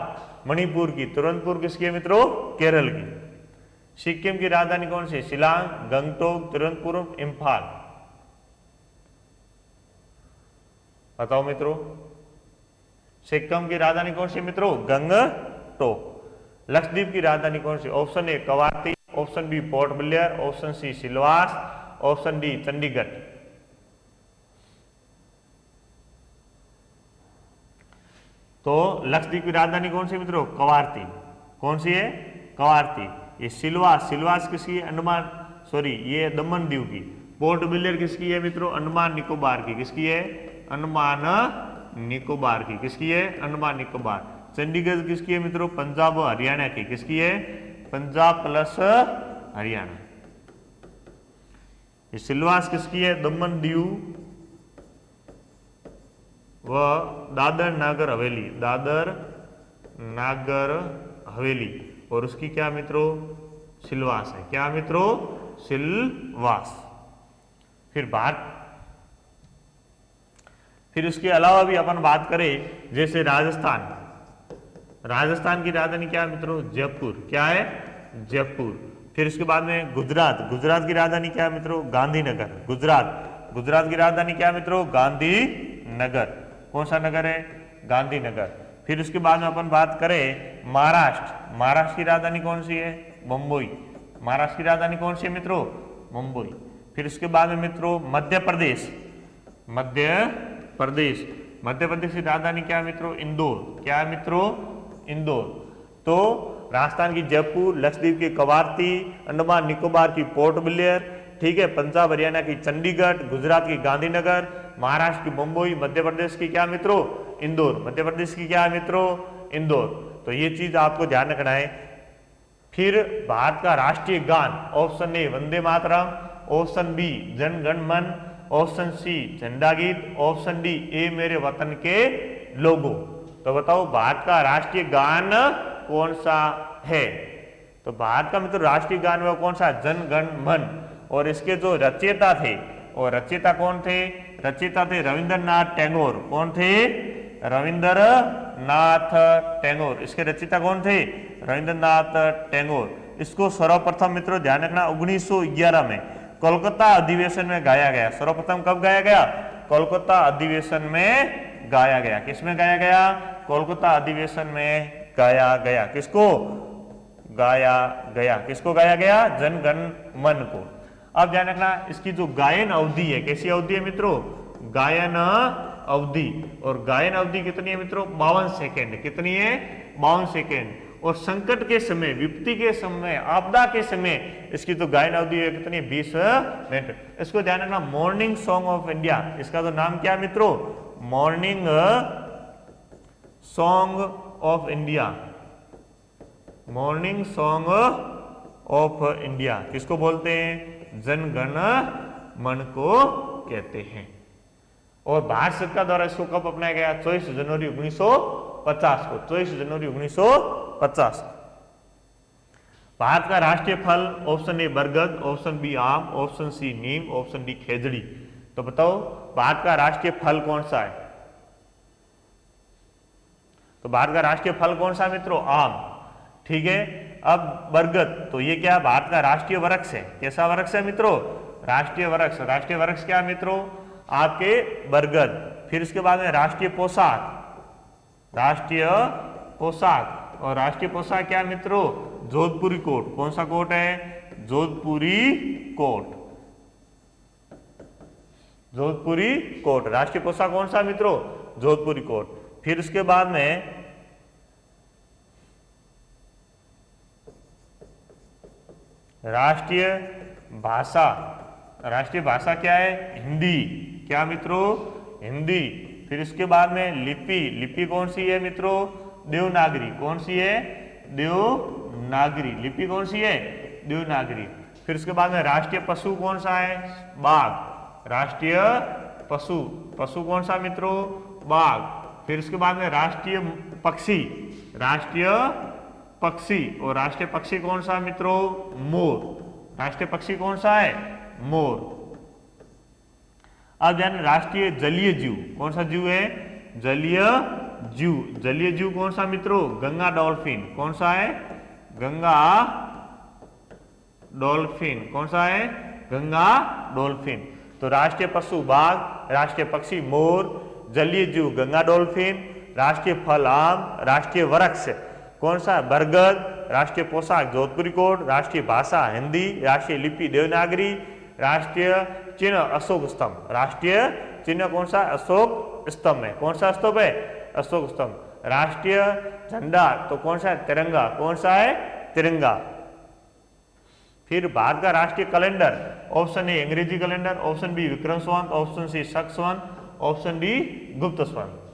मणिपुर की। तुरंतपुर किसकी है मित्रों? केरल की। सिक्किम की राजधानी कौन सी? शिलांग, गंगटोक, तुरंतपुर, इम्फाल। बताओ मित्रों, सिक्किम की राजधानी कौन सी मित्रों? गंगटोक। लक्षद्वीप की राजधानी कौन सी? Option A Kavaratti, option B Port Blair, option C Silvassa, option D Chandigarh. तो लक्षद्वीप की राजधानी कौन सी मित्रों? कवारती। कौन सी है? कवारती। ये सिलवास, सिलवास किसकी है? अंडमान, सॉरी ये दमन दीव की। पोर्ट ब्लेयर किसकी है मित्रों? अंडमान निकोबार की। किसकी है? अंडमान निकोबार की। किसकी है? अंडमान निकोबार। चंडीगढ़ किसकी है मित्रों? पंजाब और हरियाणा की। किसकी है? पंजाब प्लस हरियाणा। ये सिलवास किसकी है? दमन दीव व दादर नागर हवेली, दादर नागर हवेली। और उसकी क्या मित्रों? सिलवास है। क्या मित्रों? सिलवास। फिर बात, फिर उसके अलावा भी अपन बात करें जैसे राजस्थान, राजस्थान की राजधानी क्या है मित्रों? जयपुर। क्या है? जयपुर। फिर उसके बाद में गुजरात, गुजरात की राजधानी क्या है मित्रों? गांधीनगर। गुजरात, गुजरात की राजधानी क्या है मित्रों? गांधीनगर। कौन सा नगर है? गांधीनगर। फिर उसके बाद में अपन बात करें महाराष्ट्र, महाराष्ट्र की राजधानी कौन सी है? मुंबई। महाराष्ट्र की राजधानी कौन सी है मित्रों? मुंबई। फिर उसके बाद में मित्रों मध्य प्रदेश, मध्य प्रदेश, मध्य प्रदेश की राजधानी क्या है मित्रों? इंदौर। क्या है मित्रों? इंदौर। तो राजस्थान की जयपुर, लक्षद्वीप की कवारती, अंडमान निकोबार की पोर्ट ब्लेयर, ठीक है, पंजाब हरियाणा की चंडीगढ़, गुजरात की गांधीनगर, महाराष्ट्र की मुंबई, मध्य प्रदेश की क्या मित्रों? इंदौर। मध्य प्रदेश की क्या है मित्रों? इंदौर। तो ये चीज आपको ध्यान रखना है। फिर भारत का राष्ट्रीय गान, option A Vande Mataram, option B Jana Gana मन, ऑप्शन सी झंडा गीत, ऑप्शन डी ए मेरे वतन के लोगों। तो बताओ भारत का राष्ट्रीय गान कौन सा है? तो भारत का मित्र राष्ट्रीय गान वो कौन सा? जन गण मन। और इसके जो रचयिता थे, और रचयिता कौन थे? रचयिता थे रविंद्रनाथ टैगोर। कौन थे? रविंद्रनाथ टैगोर। इसके रचयिता कौन थे? रविंद्रनाथ टैगोर। इसको सर्वप्रथम मित्रों ध्यान रखना 1911 में कोलकाता अधिवेशन में गाया गया। सर्वप्रथम कब गाया गया? कोलकाता अधिवेशन में गाया गया। किसमें गाया गया? कोलकाता अधिवेशन में गाया गया। किसको गाया गया? किसको गाया गया? जन गण मन को। अब ध्यान रखना इसकी जो गायन अवधि है, कैसी अवधि है मित्रों? गायन अवधि। और गायन अवधि कितनी है मित्रों? 52 सेकेंड। कितनी है? 52 सेकेंड। और संकट के समय, विपत्ति के समय, आपदा के समय इसकी तो गायन अवधि है कितनी? 20 मिनट। इसको ध्यान रखना मॉर्निंग सॉन्ग ऑफ इंडिया। इसका तो नाम क्या है मित्रों? Morning song of India. Morning song of India किसको बोलते हैं? जन गण मन को कहते हैं। और भारत सरकार द्वारा इसको कब अपनाया गया? 24 जनवरी 1950 को। 24 जनवरी 1950। भारत का राष्ट्रीय फल, ऑप्शन ए बरगद, ऑप्शन बी आम, ऑप्शन सी नीम, ऑप्शन डी खेजड़ी। तो बताओ भारत का राष्ट्रीय फल कौन सा है? तो भारत का राष्ट्रीय फल कौन सा मित्रों? आम। ठीक है। अब बरगद, तो ये क्या? भारत का राष्ट्रीय वृक्ष है। कैसा वृक्ष है मित्रों? राष्ट्रीय वृक्ष। राष्ट्रीय वृक्ष क्या मित्रों? आपके बरगद। फिर इसके बाद में राष्ट्रीय पोशाक, राष्ट्रीय पोशाक। और राष्ट्रीय पोशाक क्या मित्रों? जोधपुरी कोट। कौन सा कोट है? जोधपुरी कोट। जोधपुरी कोट राष्ट्रीय पोशाक कौन सा मित्रों? जोधपुरी कोट। फिर उसके बाद में राष्ट्रीय भाषा। राष्ट्रीय भाषा क्या है? हिंदी। क्या मित्रों? हिंदी। फिर इसके बाद में लिपि। लिपि कौन सी है मित्रों? देवनागरी। कौन सी है? देवनागरी। लिपि कौन सी है? देवनागरी। फिर उसके बाद में राष्ट्रीय पशु कौन सा है? बाघ। राष्ट्रीय पशु, पशु कौन सा मित्रों? बाघ। फिर उसके बाद में राष्ट्रीय पक्षी, राष्ट्रीय पक्षी। और राष्ट्रीय पक्षी कौन सा मित्रों? मोर। राष्ट्रीय पक्षी कौन सा है? मोर। अब ध्यान, राष्ट्रीय जलीय जीव कौन सा जीव है? जलीय जीव। जलीय जीव कौन सा मित्रों? गंगा डॉल्फिन। कौन सा है? गंगा डॉल्फिन। कौन सा है? गंगा डॉल्फिन। तो राष्ट्रीय पशु बाघ, राष्ट्रीय पक्षी मोर, जलीय जीव गंगा डॉल्फिन, राष्ट्रीय फल आम, राष्ट्रीय वृक्ष कौन सा? बरगद, राष्ट्रीय पोशाक जोधपुरी कोट, राष्ट्रीय भाषा हिंदी, राष्ट्रीय लिपि देवनागरी, राष्ट्रीय चिन्ह अशोक स्तंभ। राष्ट्रीय चिन्ह कौन सा? अशोक स्तंभ है। कौन सा स्तंभ है? अशोक स्तंभ। राष्ट्रीय झंडा तो कौन सा है? तिरंगा। कौन सा है? तिरंगा। फिर भारत का राष्ट्रीय कैलेंडर, ऑप्शन ए अंग्रेजी calendar, option B Vikram Samvat, option C शक संवत, ऑप्शन डी गुप्त संवत।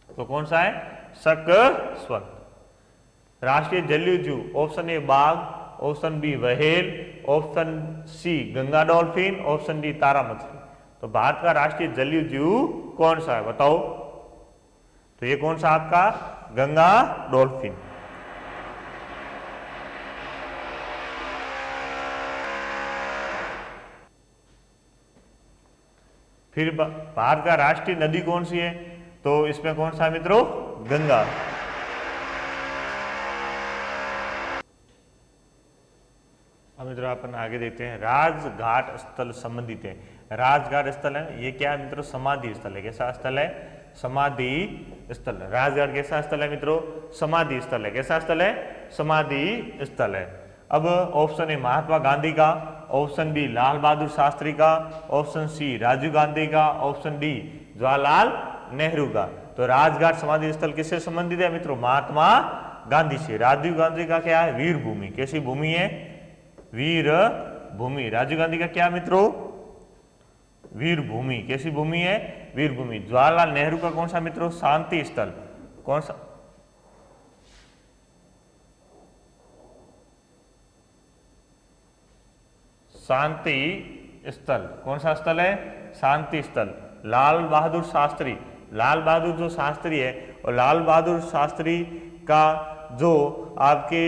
तो कौन सा है? शक संवत। राष्ट्रीय जलीय जीव, ऑप्शन ए बाघ, option B whale, option C Ganga dolphin, option D तारा मछली। तो भारत का राष्ट्रीय जलीय जीव कौन सा है? बताओ। तो ये कौन सा आपका? गंगा डॉल्फिन। फिर भारत का राष्ट्रीय नदी कौन सी है? तो इसमें कौन सा मित्रों? गंगा। अब मित्रों अपन आगे देखते हैं। राजघाट स्थल संबंधित है। राजघाट स्थल है ये क्या है मित्रों? समाधि स्थल है। कैसा स्थल है? समाधि स्थल। राजघाट कैसा स्थल है मित्रों? समाधि स्थल है। कैसा स्थल है? समाधि स्थल है। अब ऑप्शन ए महात्मा गांधी का, ऑप्शन बी लाल बहादुर शास्त्री का, ऑप्शन सी राजीव गांधी का, ऑप्शन डी जवाहरलाल नेहरू का। तो राजघाट समाधि स्थल किससे संबंधित है मित्रों? महात्मा गांधी से। राजीव गांधी का क्या है? वीर भूमि। कैसी भूमि है? वीर भूमि। राजीव गांधी का क्या मित्रों? वीर भूमि। कैसी भूमि है? वीर भूमि। जवाहरलाल नेहरू का कौन सा मित्रों? शांति स्थल। कौन सा? शांति स्थल। कौन सा स्थल है? शांति स्थल। लाल बहादुर शास्त्री, लाल बहादुर जो शास्त्री है और लाल बहादुर शास्त्री का जो आपके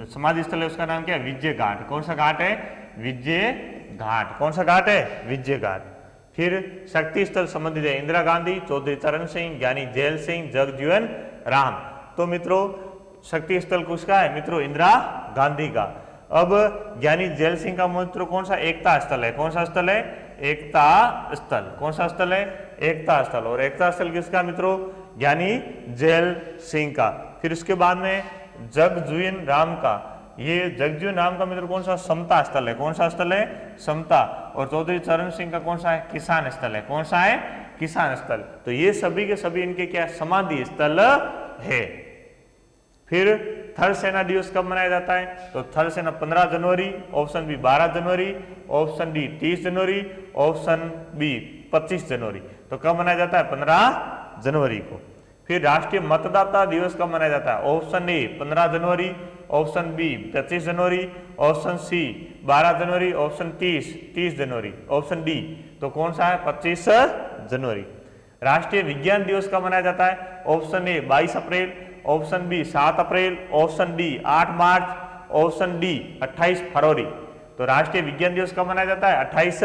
समाधि स्थल है उसका नाम क्या है? विजय घाट। कौन सा घाट है? विजय घाट। कौन सा घाट है? विजय घाट। फिर शक्ति स्थल संबंधित है इंदिरा गांधी, चौधरी चरण सिंह, ज्ञानी जैल सिंह, जगजीवन राम। तो मित्रों शक्ति स्थल किसका है मित्रों? इंदिरा गांधी का। अब ज्ञानी जैल सिंह का मित्रों कौन सा? एकता स्थल है। कौन सा स्थल है? एकता स्थल। कौन सा स्थल है? एकता स्थल। और एकता स्थल किसका मित्रों? ज्ञानी जैल सिंह का। फिर उसके बाद में जगजीवन राम का, ये जगजीवन राम का मित्र कौन सा? समता स्थल है। कौन सा स्थल है? समता। और चौधरी चरण सिंह का कौन सा है? किसान स्थल है। कौन सा है? किसान स्थल। तो ये सभी के सभी इनके क्या? समाधि स्थल है। फिर थल सेना दिवस कब मनाया जाता है? तो थल सेना 15 जनवरी, ऑप्शन बी 12 जनवरी, ऑप्शन डी 30 जनवरी, ऑप्शन बी 25 जनवरी। तो कब मनाया जाता है? 15 जनवरी को। फिर राष्ट्रीय मतदाता दिवस कब मनाया जाता है? ऑप्शन ए 15 जनवरी, ऑप्शन बी 25 जनवरी, ऑप्शन सी 12 जनवरी, ऑप्शन 30 जनवरी, ऑप्शन डी तो कौन सा है? 25 जनवरी। राष्ट्रीय विज्ञान दिवस कब मनाया जाता है? ऑप्शन ए 22 अप्रैल, ऑप्शन बी 7 अप्रैल, ऑप्शन डी 8 मार्च, ऑप्शन डी 28 फरवरी। तो राष्ट्रीय विज्ञान दिवस कब मनाया जाता है? 28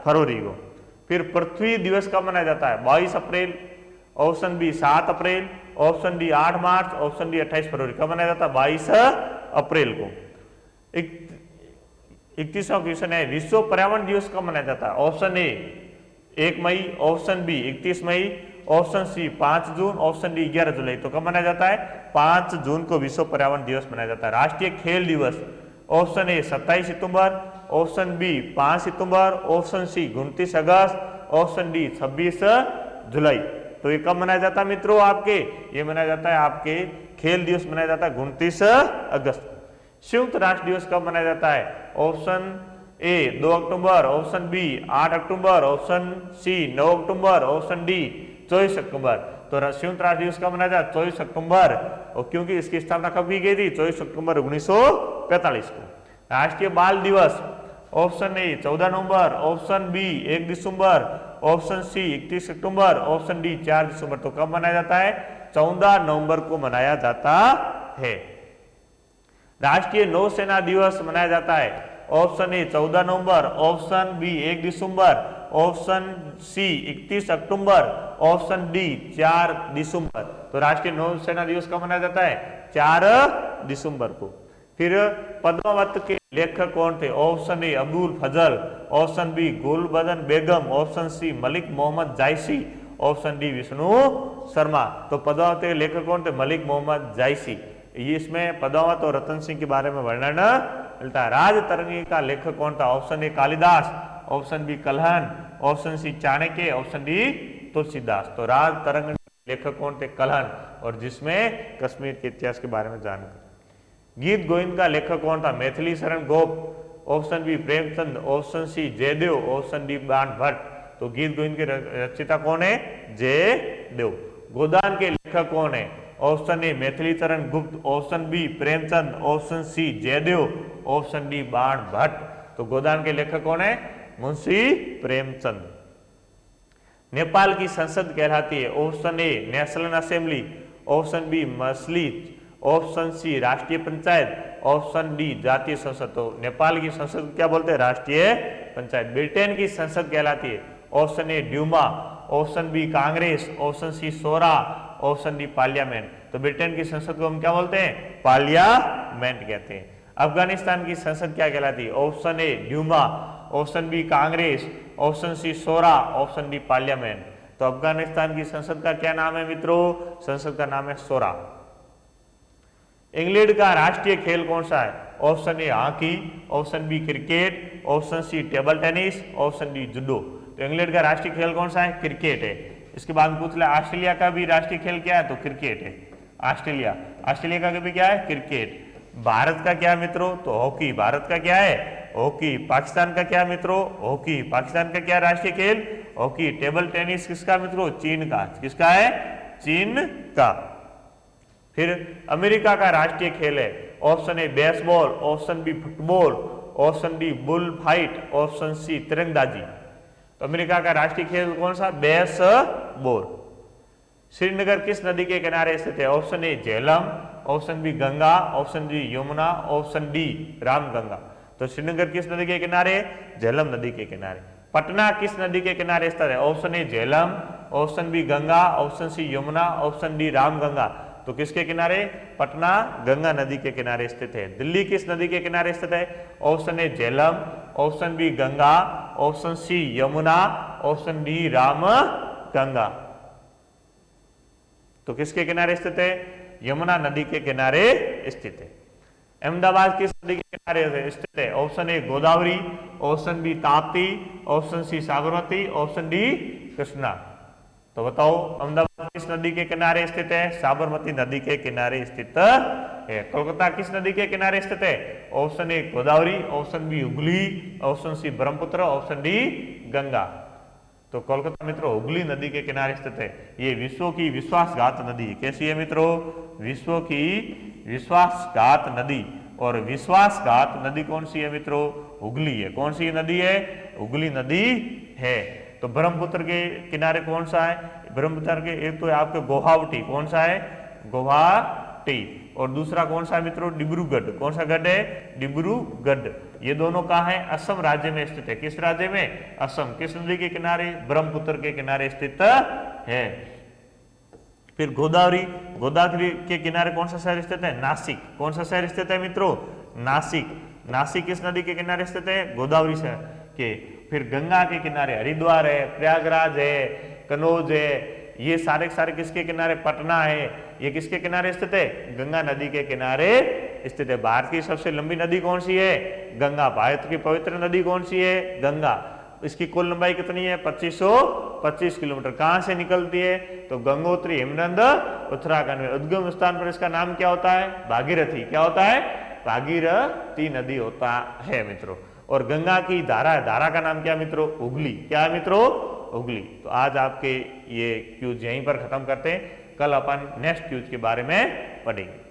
फरवरी को। फिर पृथ्वी दिवस कब मनाया जाता है? 22 अप्रैल, ऑप्शन बी 7 अप्रैल, ऑप्शन डी 8 मार्च, ऑप्शन डी 28 फरवरी। कब मनाया जाता है? 22 अप्रैल को। 31वां क्वेश्चन है विश्व पर्यावरण दिवस कब मनाया जाता है? ऑप्शन ए 1 मई, ऑप्शन बी 31 मई, ऑप्शन सी 5 जून, ऑप्शन डी 11 जुलाई। तो कब मनाया जाता है? 5 जून को विश्व पर्यावरण दिवस मनाया जाता है। राष्ट्रीय खेल दिवस ऑप्शन ए 27 सितंबर, ऑप्शन बी 5 सितंबर, ऑप्शन सी 29 अगस्त, ऑप्शन डी 26 जुलाई। तो ये कब मनाया जाता है मित्रों? आपके ये मनाया जाता है आपके खेल दिवस मनाया जाता है 29 अगस्त। संयुक्त राष्ट्र दिवस कब मनाया जाता है? ऑप्शन ए 2 अक्टूबर, ऑप्शन बी 8 अक्टूबर, ऑप्शन सी 9 अक्टूबर, ऑप्शन डी 24 अक्टूबर। तो संयुक्त राष्ट्र दिवस कब मनाया जाता है? 24 अक्टूबर। और क्योंकि इसकी स्थापना कब की गई थी? 24 अक्टूबर 1945 को। राष्ट्रीय बाल दिवस ऑप्शन ए 14 नवंबर, ऑप्शन बी 1 दिसंबर, ऑप्शन सी 31 अक्टूबर, ऑप्शन डी 4 दिसंबर। तो कब मनाया जाता है? 14 नवंबर को मनाया जाता है। राष्ट्रीय नौसेना दिवस मनाया जाता है? ऑप्शन ए 14 नवंबर, ऑप्शन बी 1 दिसंबर, ऑप्शन सी 31 अक्टूबर, ऑप्शन डी 4 दिसंबर। तो राष्ट्रीय नौसेना दिवस कब मनाया जाता है? 4 दिसंबर को। फिर पद्मावत के लेखक कौन थे? Option A Abdul Fazal, option B Gulbadan Begum, option C Malik Mohammad Jayasi, option D Vishnu Sharma. तो पद्मावत के लेखक कौन थे? मलिक मोहम्मद जायसी। ये इसमें पद्मावत और रतन सिंह के बारे में वर्णन मिलता है। राज तरंगी का लेखक कौन था? Option A Kalidas, option B Kalhana, option C Chanakya, option D Tulsidas. तो राज तरंग लेखक कौन थे? कल्हण, और जिसमें कश्मीर के इतिहास के बारे में जानकारी। गीत गोविंद का लेखक कौन था? Maithili Sharan Gupt, option B Premchand, option C Jaydev, option D Bana Bhatt. तो गीत गोविंद के रचयिता कौन है? जयदेव। गोदान के लेखक कौन है? ऑप्शन ए Maithili Charan Gupt, option B Premchand, option C Jaydev, option D Bana Bhatt. तो गोदान के लेखक कौन है? मुंशी प्रेमचंद। नेपाल की संसद कहलाती है? Option A national assembly, option B Majlis, option C Rashtriya Panchayat, option D जातीय संसद। तो नेपाल की संसद क्या बोलते हैं? राष्ट्रीय पंचायत। ब्रिटेन की संसद कहलाती है? Option A Duma, option B Congress, option C Shura, option D parliament. तो ब्रिटेन की संसद को हम क्या बोलते हैं? पार्लियामेंट कहते हैं। अफगानिस्तान की संसद क्या कहलाती है? Option A Duma, option B Congress, option C Shura, option D parliament. तो अफगानिस्तान की संसद का क्या नाम है मित्रों? संसद का नाम है शोरा। इंग्लैंड का राष्ट्रीय खेल कौन सा है? Option A hockey, option B cricket, option C table tennis, option D judo. तो इंग्लैंड का राष्ट्रीय खेल कौन सा है? क्रिकेट है। इसके बाद पूछ ले ऑस्ट्रेलिया का भी राष्ट्रीय खेल क्या है? तो क्रिकेट है। ऑस्ट्रेलिया का भी क्या है? क्रिकेट। भारत का क्या है मित्रों? तो हॉकी। भारत का क्या है? हॉकी। पाकिस्तान का क्या मित्रों? हॉकी। पाकिस्तान का क्या राष्ट्रीय खेल? हॉकी। टेबल टेनिस किसका मित्रों? चीन का। किसका है? चीन का। फिर अमेरिका का राष्ट्रीय खेल है? Option A baseball, option B football, option D bull fight, option C तिरंगबाजी। तो अमेरिका का राष्ट्रीय खेल कौन सा? बेसबॉल। श्रीनगर किस नदी के किनारे स्थित है? Option A Jhelum, option B Ganga, option D Yamuna, option D Ramganga. तो श्रीनगर किस नदी के किनारे? झेलम नदी के किनारे। पटना किस नदी के किनारे स्थित है? Option A Jhelum, option B Ganga, option C Yamuna, option D Ramganga. तो किसके किनारे? पटना गंगा नदी के किनारे स्थित है। दिल्ली किस नदी के किनारे स्थित है? Option A Jhelum, option B Ganga, option C Yamuna, option D Ramganga. तो किसके किनारे स्थित है? यमुना नदी के किनारे स्थित है। अहमदाबाद किस नदी के किनारे स्थित है? Option A Godavari, option B Tapti, option C Sabarmati, option D Krishna. तो बताओ अहमदाबाद किस नदी के किनारे स्थित है? साबरमती नदी के किनारे स्थित है। कोलकाता किस नदी के किनारे स्थित है? Option A Godavari, option B Hooghly, option C Brahmaputra, option D Ganga. तो कोलकाता मित्रों हुगली नदी के किनारे स्थित है। ये विश्व की विश्वासघात नदी कैसी है मित्रों? विश्व की विश्वासघात नदी। और विश्वासघात नदी कौन सी है मित्रों? हुगली है। कौन सी नदी है? हुगली नदी है। तो ब्रह्मपुत्र के किनारे कौन सा है? ब्रह्मपुत्र के एक तो आपके गुवाहाटी। कौन सा है? गुवाहाटी। और दूसरा कौन सा है मित्रों? डिब्रूगढ़। कौन सा गढ़ है? डिब्रूगढ़। ये दोनों कहाँ है? असम राज्य में स्थित है। किस राज्य में? असम। किस नदी के किनारे? ब्रह्मपुत्र के किनारे स्थित है। फिर गोदावरी के किनारे कौन सा शहर स्थित है? नासिक। कौन सा शहर स्थित है मित्रों? नासिक। नासिक किस नदी के किनारे स्थित है? गोदावरी शहर के। फिर गंगा के किनारे हरिद्वार है, प्रयागराज है, कनौज है। ये सारे किसके किनारे? पटना है। ये किसके किनारे स्थित है? गंगा नदी के किनारे स्थित है। भारत की सबसे लंबी नदी कौन सी है? गंगा। भारत की पवित्र नदी कौन सी है? गंगा। इसकी कुल लंबाई कितनी है? 2525 किलोमीटर। कहां से निकलती है? तो गंगोत्री हिमनद उत्तराखंड में। उद्गम स्थान पर इसका नाम क्या होता है? भागीरथी। क्या होता है? भागीरथी नदी होता है मित्रों। और गंगा की धारा का नाम क्या मित्रों? हुगली। क्या है मित्रों? हुगली। तो आज आपके ये क्यूज यहीं पर खत्म करते हैं। कल अपन नेक्स्ट क्यूज के बारे में पढ़ेंगे।